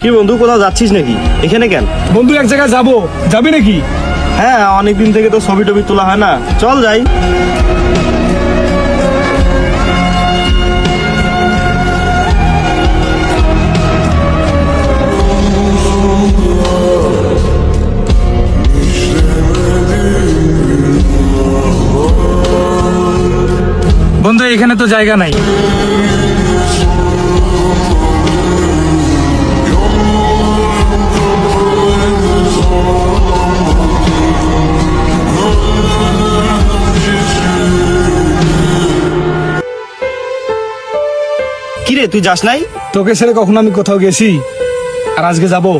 কি বন্ধু, কোথাও যাচ্ছিস নাকি? এখানে কেন? বন্ধু এক জায়গায় যাবো, যাবি নাকি? হ্যাঁ, অনেকদিন থেকে তো ছবি টবি তোলা হয় না, চল যাই। বন্ধু এখানে তো জায়গা নাই। কিরে, তুই যাস নাই? তোকে ছেড়ে কখনো আমি কোথাও গেছি? আর আজকে যাবো?